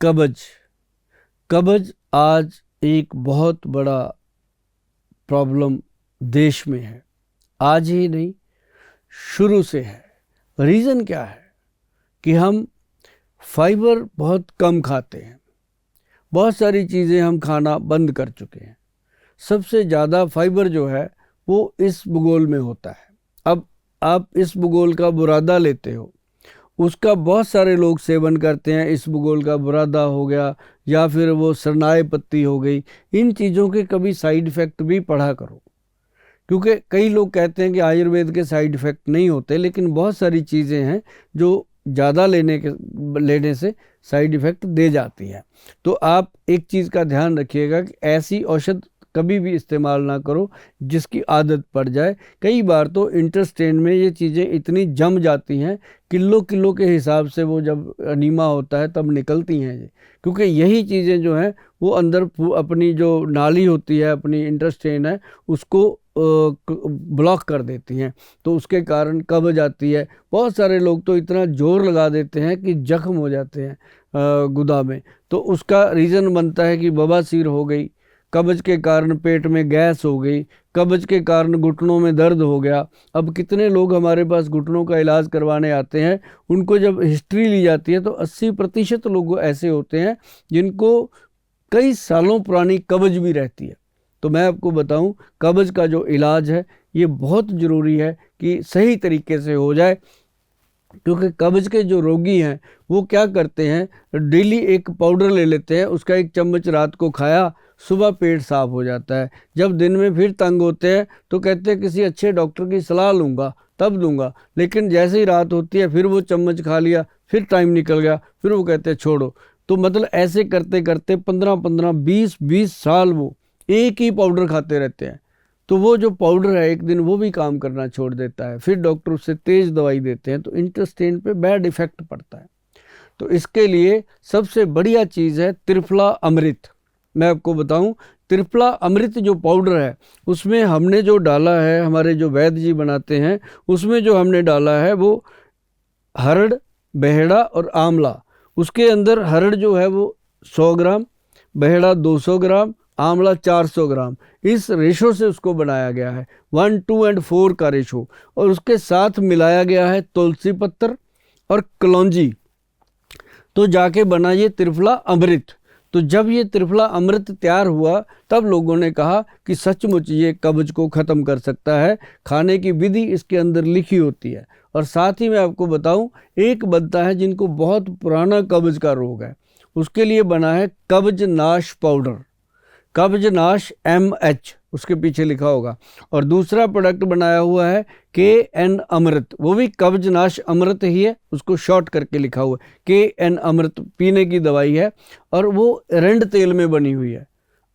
कब्ज। कब्ज आज एक बहुत बड़ा प्रॉब्लम देश में है। आज ही नहीं, शुरू से है। रीज़न क्या है कि हम फाइबर बहुत कम खाते हैं। बहुत सारी चीज़ें हम खाना बंद कर चुके हैं। सबसे ज़्यादा फाइबर जो है वो इस भूगोल में होता है। अब आप इस भूगोल का बुरादा लेते हो, उसका बहुत सारे लोग सेवन करते हैं। इस भूगोल का बुरादा हो गया या फिर वो सरनाए पत्ती हो गई। इन चीज़ों के कभी साइड इफ़ेक्ट भी पढ़ा करो, क्योंकि कई लोग कहते हैं कि आयुर्वेद के साइड इफ़ेक्ट नहीं होते, लेकिन बहुत सारी चीज़ें हैं जो ज़्यादा लेने से साइड इफ़ेक्ट दे जाती हैं। तो आप एक चीज़ का ध्यान रखिएगा कि ऐसी औषध कभी भी इस्तेमाल ना करो जिसकी आदत पड़ जाए। कई बार तो इंटेस्टाइन में ये चीज़ें इतनी जम जाती हैं, किलो किलो के हिसाब से वो जब अनीमा होता है तब निकलती हैं ये, क्योंकि यही चीज़ें जो हैं वो अंदर अपनी जो नाली होती है, अपनी इंटेस्टाइन है, उसको ब्लॉक कर देती हैं। तो उसके कारण कब्ज आती है। बहुत सारे लोग तो इतना जोर लगा देते हैं कि जख्म हो जाते हैं गुदा में। तो उसका रीज़न बनता है कि बवासीर हो गई, कब्ज के कारण पेट में गैस हो गई, कब्ज के कारण घुटनों में दर्द हो गया। अब कितने लोग हमारे पास घुटनों का इलाज करवाने आते हैं, उनको जब हिस्ट्री ली जाती है तो 80% लोग ऐसे होते हैं जिनको कई सालों पुरानी कब्ज भी रहती है। तो मैं आपको बताऊं, कब्ज का जो इलाज है ये बहुत ज़रूरी है कि सही तरीके से हो जाए, क्योंकि कब्ज के जो रोगी हैं वो क्या करते हैं, डेली एक पाउडर ले लेते हैं, उसका 1 चम्मच रात को खाया, सुबह पेट साफ हो जाता है। जब दिन में फिर तंग होते हैं तो कहते हैं किसी अच्छे डॉक्टर की सलाह लूँगा तब दूंगा, लेकिन जैसे ही रात होती है फिर वो चम्मच खा लिया, फिर टाइम निकल गया, फिर वो कहते हैं छोड़ो। तो मतलब ऐसे करते करते 15-15, 20-20 साल वो एक ही पाउडर खाते रहते हैं। तो वो जो पाउडर है एक दिन वो भी काम करना छोड़ देता है, फिर डॉक्टर उससे तेज़ दवाई देते हैं, तो इंटेस्टाइन पे बैड इफेक्ट पड़ता है। तो इसके लिए सबसे बढ़िया चीज़ है त्रिफला अमृत। मैं आपको बताऊं, त्रिफला अमृत जो पाउडर है उसमें हमने जो डाला है, हमारे जो वैद्य जी बनाते हैं, उसमें जो हमने डाला है वो हरड़, बहेड़ा और आंवला। उसके अंदर हरड़ जो है वो 100 ग्राम, बहेड़ा 200 ग्राम, आंवला 400 ग्राम, इस रेशो से उसको बनाया गया है। 1, 2 और 4 का रेशो। और उसके साथ मिलाया गया है तुलसी पत्तर और कलौंजी, तो जाके बना ये त्रिफला अमृत। तो जब ये त्रिफला अमृत तैयार हुआ तब लोगों ने कहा कि सचमुच ये कब्ज को ख़त्म कर सकता है। खाने की विधि इसके अंदर लिखी होती है। और साथ ही मैं आपको बताऊं, एक बनता है जिनको बहुत पुराना कब्ज का रोग है, उसके लिए बना है कब्ज नाश पाउडर, कब्ज नाश MH उसके पीछे लिखा होगा। और दूसरा प्रोडक्ट बनाया हुआ है KN अमृत, वो भी कब्ज नाश अमृत ही है, उसको शॉर्ट करके लिखा हुआ है KN अमृत। पीने की दवाई है और वो रंड तेल में बनी हुई है।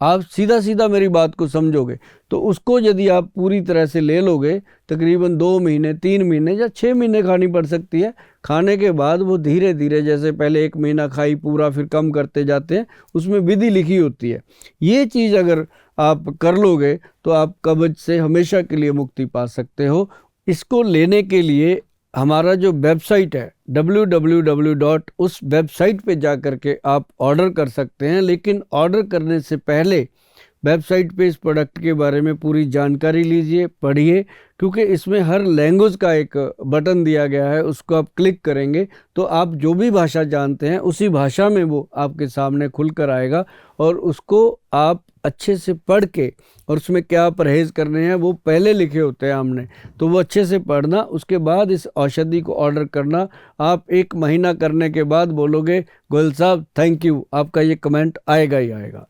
आप सीधा सीधा मेरी बात को समझोगे तो उसको यदि आप पूरी तरह से ले लोगे, तकरीबन 2 महीने, 3 महीने या 6 महीने खानी पड़ सकती है। खाने के बाद वो धीरे धीरे, जैसे पहले 1 महीना खाई पूरा, फिर कम करते जाते हैं, उसमें विधि लिखी होती है। ये चीज़ अगर आप कर लोगे तो आप कब्ज से हमेशा के लिए मुक्ति पा सकते हो। इसको लेने के लिए हमारा जो वेबसाइट है www. उस वेबसाइट पे जा कर के आप ऑर्डर कर सकते हैं। लेकिन ऑर्डर करने से पहले वेबसाइट पे इस प्रोडक्ट के बारे में पूरी जानकारी लीजिए, पढ़िए, क्योंकि इसमें हर लैंग्वेज का एक बटन दिया गया है, उसको आप क्लिक करेंगे तो आप जो भी भाषा जानते हैं उसी भाषा में वो आपके सामने खुल कर आएगा। और उसको आप अच्छे से पढ़ के, और उसमें क्या परहेज़ करने हैं वो पहले लिखे होते हैं हमने, तो वो अच्छे से पढ़ना, उसके बाद इस औषधि को ऑर्डर करना। आप 1 महीना करने के बाद बोलोगे गोयल साहब थैंक यू, आपका ये कमेंट आएगा ही आएगा।